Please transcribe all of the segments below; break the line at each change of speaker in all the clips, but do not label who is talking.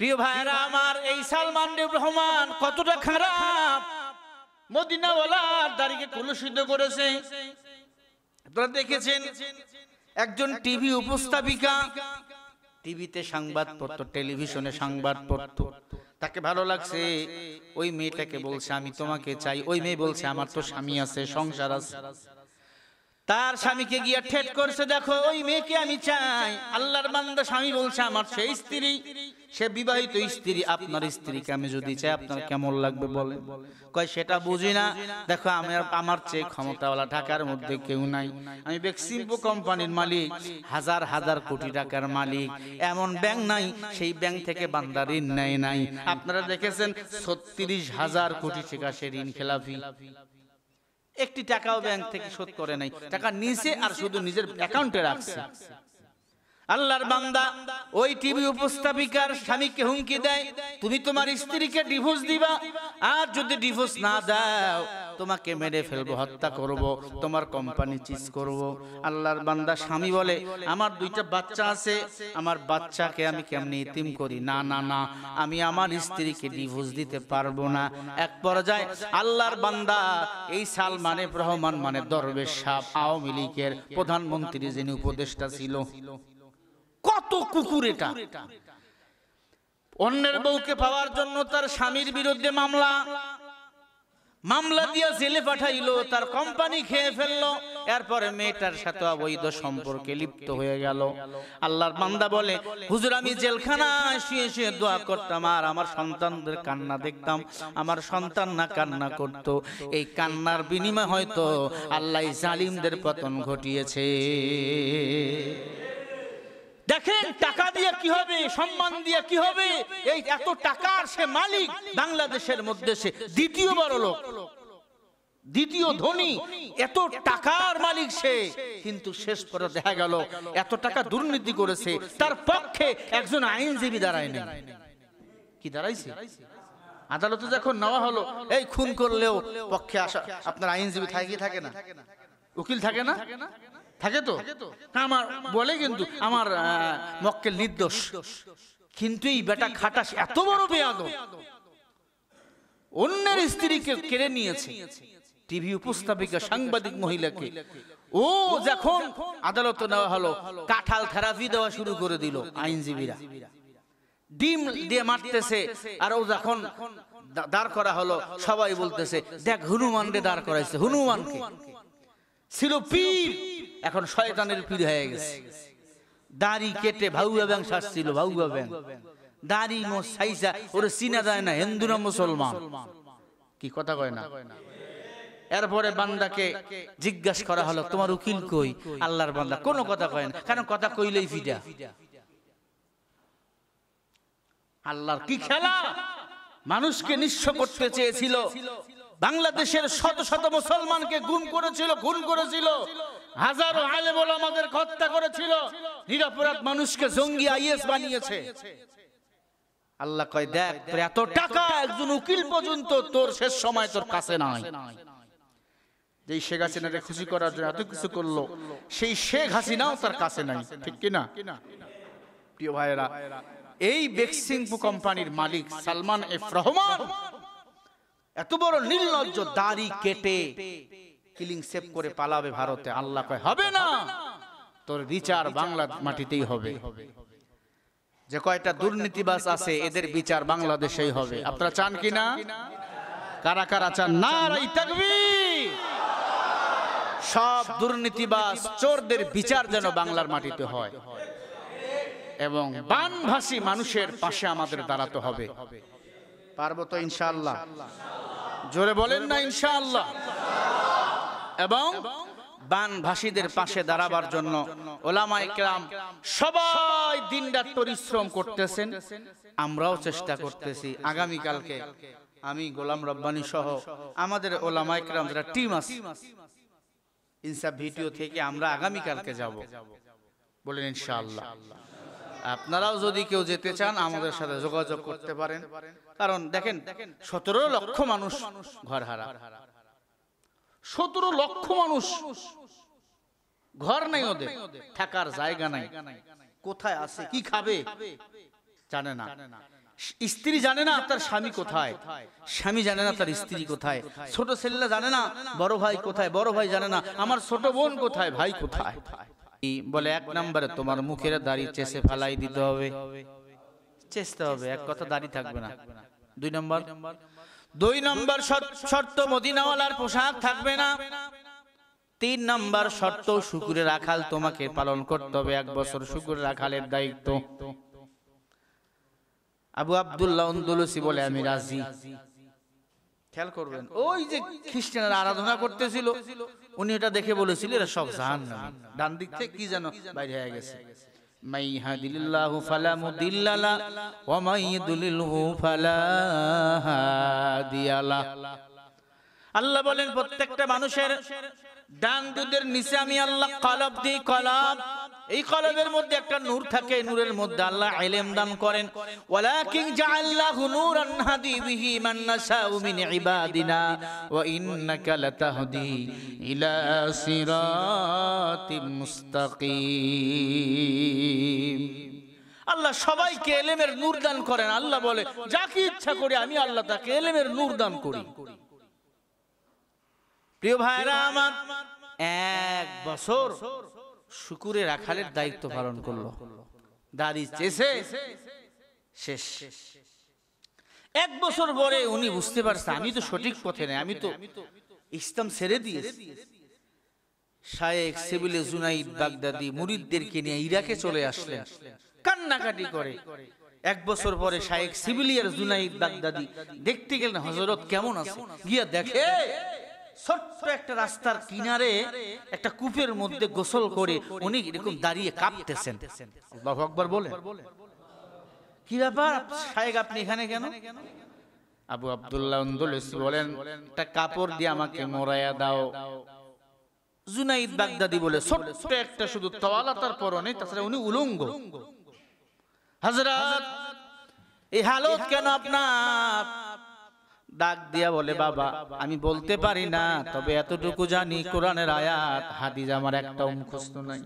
প্রিয় ভাইরা আমার, এই সালমান রহমান কতটা খারাপ, মদিনাওয়ালার দাড়িকে কলুষিত করেছে। আপনারা দেখেছেন একজন টিভি উপস্থাপিকা, টিভিতে সংবাদ পড়তো, টেলিভিশনে সংবাদ পড়তো, তাকে ভালো লাগছে, ওই মেয়েটাকে বলছে আমি তোমাকে চাই। ওই মেয়ে বলছে আমার তো স্বামী আছে, সংসার আছে। তার স্বামীকে গিয়া ঠেট করছে, দেখো ওই মেয়েকে আমি চাই। আল্লাহর বান্দা স্বামী বলছে আমার সেই স্ত্রী, সে বিবাহিত স্ত্রী, আপনার স্ত্রীকে আমি যদি চাই আপনার কেমন লাগবে বলেন? কয় সেটা বুঝি না, দেখো আমার চেয়ে ক্ষমতাওয়ালা ঢাকার মধ্যে কেউ নাই, আমি বেক্সিমকো কোম্পানির মালিক, হাজার হাজার কোটি টাকার মালিক, এমন ব্যাংক নাই সেই ব্যাংক থেকে বান্দা ঋণ নেয় নাই। আপনারা দেখেছেন ৩৬,০০০ কোটি টাকা সে ঋণ খেলাফি, একটি টাকাও ব্যাংক থেকে শোধ করে নাই, টাকা নিচে আর শুধু নিজের অ্যাকাউন্টে রাখছে। আল্লাহর বান্দা ওই টিভি উপস্থাপিকার স্বামীকে হুমকি দেয়, তুমি তোমার স্ত্রীকে ডিভোর্স দিবা, আর যদি ডিভোর্স না দাও তোমাকে মেরে ফেলবো, হত্যা করব, তোমার কোম্পানি চিজ করব। আল্লাহর বান্দা স্বামী বলে আমার 2টা বাচ্চা আছে, আমার বাচ্চাকে আমি কেমনে ইতিম করি? না না না, আমি আমার স্ত্রীকে ডিভোর্স দিতে পারবো না। এক পর্যায়ে আল্লাহর বান্দা এই সালমান রহমান মানে দরবেশ সাহেব, আওয়ামী লীগের প্রধানমন্ত্রী যিনি উপদেষ্টা ছিল, কত কুকুর এটা, অন্যের বউকে পাওয়ার জন্য তার স্বামীর বিরুদ্ধে মামলা দিয়া জেলে পাঠাইলো, তার কোম্পানি খেয়ে ফেললো, এরপরে মেয়েটার সাথে অবৈধ সম্পর্কে লিপ্ত হয়ে গেল। আল্লাহর বান্দা বলে হুজুর আমি জেলখানায় শুয়ে শুয়ে দোয়া করতাম আর আমার সন্তানদের কান্না দেখতাম, আমার সন্তান না কান্না করত, এই কান্নার বিনিময়ে হয়তো আল্লাহ জালিমদের পতন ঘটিয়েছে। দেখেন টাকা দিয়ে কি হবে, সম্মান দিয়ে কি হবে? এই এত টাকার সে মালিক, বাংলাদেশের মধ্যে সে দ্বিতীয় বড় লোক, দ্বিতীয় ধনী, এত টাকার মালিক সে, কিন্তু শেষ করে দেখা গেল এত টাকা দুর্নীতি করেছে, তার পক্ষে একজন আইনজীবী দাঁড়ায় নাই। কি দাঁড়াইছে? আদালতে যখন নেওয়া হলো, এই খুন করলেও পক্ষে আসা আপনার আইনজীবী থাকে না, উকিল থাকে না, থাকে তো আমার বলে কিন্তু আমার মক্কেল নির্দোষ, কিন্তু এই বেটা খাটাস এত বড় বেয়াদব, অন্যের স্ত্রীকে কেড়ে নিয়েছে, টিভি উপস্থাপিকা সাংবাদিক মহিলাকে। ও যখন আদালতে নেওয়া হলো, কাঁঠাল থেরাপি দেওয়া শুরু করে দিল আইনজীবীরা, ডিম দিয়ে মারতেছে, আর ও যখন দাঁড় করা হলো সবাই বলতেছে দেখ হনুমান রে দাঁড় করাইছে, হনুমানকে ছিল পীর, এখন শয়তানের পীর হয়ে গেছে। দাড়ি কেটে ভাউয়া ব্যাং সাজছিল, ভাউয়া ব্যাং, দাড়ি মোছাইছা, ওরে চিনা যায় না হিন্দু না মুসলমান, কি কথা কয় না। এরপরে বান্দাকে জিজ্ঞাসা করা হলো তোমার উকিল কই? আল্লাহর বান্দা কোনো কথা কয় না, কারণ কথা কইলেই ফিডা। আল্লাহর কি খেলা! মানুষকে নিঃস্ব করতে চেয়েছিল, বাংলাদেশের শত শত মুসলমানকে খুন করেছিল, হাজারো আলেম ওলামাদের হত্যা করেছিল, নিরপরাধ মানুষকে জঙ্গি আইএস বানিয়েছে। আল্লাহ কয় দেখ তোর এত টাকা, একজন উকিল পর্যন্ত তোর শেষ সময় তোর কাছে নাই। যেই শেখ হাসিনাকে খুশি করার জন্য এত কিছু করলো, সেই শেখ হাসিনাও তার কাছে নাই, ঠিক কিনা? প্রিয় ভাইয়েরা, এই বেক্সিমকো কোম্পানির মালিক সালমান রহমান এত বড় নির্লজ্জ, দাড়ি কেটে কিলিং সেভ করে পালাবে ভারতে। আল্লাহ কয় হবে না, তোর বিচার বাংলা মাটিতেই হবে। যে কয়টা দুর্নীতিবাজ আছে এদের বিচার বাংলাদেশেই হবে। আপনারা চান কিনা? কারা কারা চান? নারায়ে তাকবীর! সব দুর্নীতিবাজ চোরদের বিচার যেন বাংলার মাটিতে হয়, এবং বানভাসী মানুষের পাশে আমাদের দাঁড়াতে হবে। পারবো তো ইনশাআল্লাহ? জোরে বলেন না ইনশাআল্লাহ। এবং বানভাসীদের পাশে দাঁড়াবার জন্য ওলামায়ে কেরাম সবাই দিনরাত পরিশ্রম করতেছেন, আমরাও চেষ্টা করতেছি। আগামীকালকে আমি গোলাম রব্বানী সহ আমাদের ওলামায়ে কেরাম যারা টিম আছে ইনসাফ ভিডিও থেকে আমরা আগামীকালকে যাব, বলেন ইনশাআল্লাহ। আপনারাও যদি কেউ যেতে চান আমাদের সাথে যোগাযোগ করতে পারেন, কারণ দেখেন 17 লক্ষ মানুষ ঘর হারা, 17 লক্ষ মানুষ ঘর নাই, ওদের থাকার জায়গা নাই, কোথায় আছে, কি খাবে জানে না। স্ত্রী জানে না তার স্বামী কোথায়, স্বামী জানে না তার স্ত্রী কোথায়, ছোট ছেলেরা জানে না বড় ভাই কোথায়, বড় ভাই জানে না আমার ছোট বোন কোথায়, ভাই কোথায়। বলে এক নম্বরে তোমার মুখের দাড়ি চেষে ফেলাই দিতে হবে, চেষ্টা হবে, এক কথা দাড়ি থাকবে না। দুই নম্বর শর্ত মদিনাওয়ালার পোশাক থাকবে না। 3 নম্বর শর্ত শুকুরের রাখাল তোমাকে পালন করতে হবে, 1 বছর শুকুরের রাখালের দায়িত্ব। আবু আব্দুল্লাহ আন্দলুসি বলে আমি রাজি। খেয়াল করবেন, ওই যে খ্রিস্টানরা আরাধনা করতেছিল উনি এটা দেখে বলেছিল এরা সব জাহান্নামী। ডান দিক থেকে কি যেন বাইরে হয়ে গেছে, মাই হাদিল্লাহু ফালা মুদিল্লা লা ওয়া মাই ইউদ্লিলহু ফালা হাদিয়া লা। আল্লাহ বলেন প্রত্যেকটা মানুষের ডান দুধের নিচে আমি আল্লাহ কলব দিই, কলব, এই কলবের মধ্যে একটা নূর থাকে, নূরের মধ্যে আল্লাহ ইলম দান করেন। ওয়ালাকিন জাআল্লাহু নূরান হাদি বিহি মান নাশাউ মিন ইবাদিনা ওয়া ইন্নাকা লাতাহদি ইলা সিরাতিম মুস্তাকিম। আল্লাহ সবাইকে ইলমের নূর দান করেন। আল্লাহ বলে যাকে ইচ্ছা করি আমি আল্লাহ তাকে ইলমের নূর দান করি। প্রিয় ভাইরা আমার, 1 বছর শুকুরে রাখালের দায়িত্ব পালন করলো, দাড়ি চেষে শেষ। 1 বছর পরে উনি বুঝতে পারছে আমি তো সঠিক পথে নেই, আমি তো ইসলাম ছেড়ে দিয়েছি। শায়েখ সিবিলে জুনাইদ বাগদাদি মুরিদদেরকে নিয়ে ইরাকে চলে আসলেন, কান্নাকাটি করে। 1 বছর পরে শায়েখ সিবিলিয়ার জুনাইদ বাগদাদি দেখতে গেলেন হযরত কেমন আছে, গিয়া দেখে ছোট্ট একটা রাস্তার কিনারে একটা কূপের মধ্যে গোসল করে উনি এরকম দাঁড়িয়ে কাঁপতেছেন। আল্লাহু আকবার বলেন। কি ব্যাপার শায়েখ, আপনি এখানে কেন? আবু আব্দুল্লাহ আন্দলুসি বলেন একটা কাপড় দিয়ে আমাকে মোড়ায়া দাও। জুনাইদ বাগদাদি বলে ছোট্ট একটা শুধু তোয়ালা তার পরনে, তাছাড়া উনি উলঙ্গ। হযরত এই হালত কেন আপনার? ডাক দিয়া বলে বাবা আমি বলতে পারি না, তবে এতটুকু জানি কোরআনের আয়াত হাদিস আমার একটাও মুখস্থ নাই।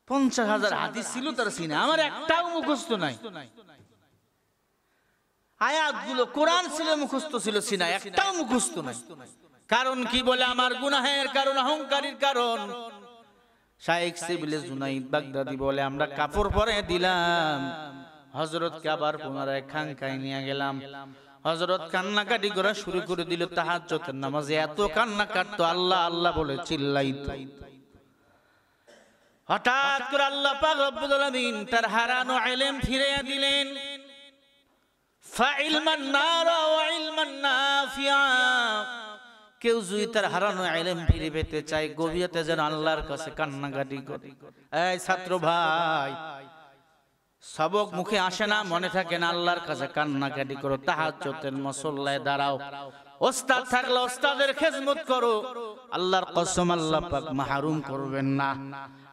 50,000 হাদিস ছিল তার সিনা, আমার একটাও মুখস্থ নাই। আয়াতগুলো কোরআন ছিল মুখস্থ ছিল সিনা, একটাও মুখস্থ নাই। কারণ কি বলে আমার গুনাহের কারণ, অহংকারীর কারণ। শায়েখ সিবিলে জুনাইদ বাগদাদি বলে আমরা কাপড় পরে দিলাম, হযরতকে আবার পুনরায় খানকায় নিয়ে গেলাম। হযরত কান্নাকাটি করা শুরু করে দিল। তাহাজ্জুদের নামাজে এত কান্না কাটতো, আল্লাহ আল্লাহ বলে চিল্লাইতো। হঠাৎ করে আল্লাহ পাক রব্বুল আলামিন তার হারানো ইলম ফিরিয়ে দিলেন। ফাইলমান নারা ওয়া ইলমান নাফিআ। কেউ যদি তার হারানো ইলম ফিরে পেতে চায় গভীরতে যেন আল্লাহর কাছে কান্নাকাটি করে। এই ছাত্র ভাই, সবক মুখে আসে না, মনে থাকে না, আল্লাহর কাছে কান্নাকাটি করো, তাহাজ্জুদের মুসল্লায় দাঁড়াও। ওস্তাদ থাকলে ওস্তাদের খেদমত করো। আল্লাহর কসম আল্লাহ পাক মাহরুম করবেন না।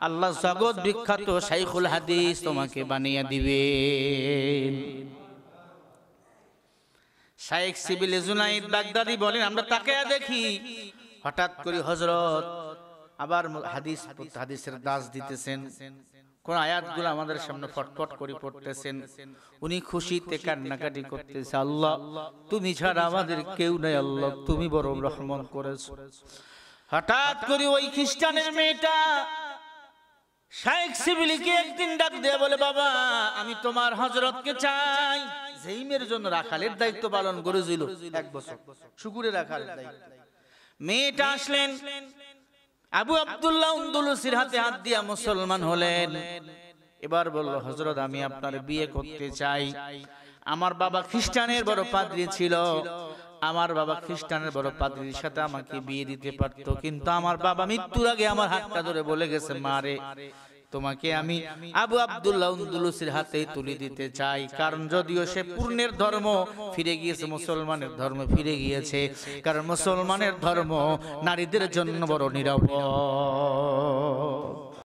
আল্লাহ জগৎ বিখ্যাত শাইখুল হাদিস তোমাকে বানিয়ে দিবেন। শাইখ সিবিলে জুনাইদ বাগদাদি বলেন আমরা তাকিয়ে দেখি হঠাৎ করে হযরত আবার হাদিসের দাস দিতেছেন, কোন আয়াতগুলো আমাদের সামনে ফটফট করে পড়তেছেন। উনি খুশিতে কান্নাকাটি করতেছে, আল্লাহ তুমি ছাড়া আমাদের কেউ নাই, আল্লাহ তুমি বড় রহমত করেছো। হঠাৎ করে ওই খ্রিস্টানের মেয়েটা শাইখ সিবিলিকে একদিন ডাক দিয়ে বলে বাবা আমি তোমার হযরতকে চাই। যেই মেয়ের জন্য রাখালের দায়িত্ব পালন করেছিল 1 বছর, শুকুরে রাখালের দায়িত্ব। মেয়েটা আসলেন, আবু আব্দুল্লাহ আন্দলুসির হাতে হাত দিয়া মুসলমান হলেন। এবার বলল হযরত আমি আপনার বিয়ে করতে চাই। আমার বাবা খ্রিস্টানের বড় পাদ্রী ছিল, আমার বাবা খ্রিস্টানের বড় পাদ্রীর সাথে আমাকে বিয়ে দিতে পারতো, কিন্তু আমার বাবা মৃত্যুর আগে আমার হাতটা ধরে বলে গেছে মারে তোমাকে আমি আবু আব্দুল্লাহ আন্দলুসির হাতে তুলে দিতে চাই। কারণ যদিও সে পূর্ণের ধর্ম ফিরে গিয়েছে, মুসলমানের ধর্ম ফিরে গিয়েছে, কারণ মুসলমানের ধর্ম নারীদের জন্য বড় নিরাপদ।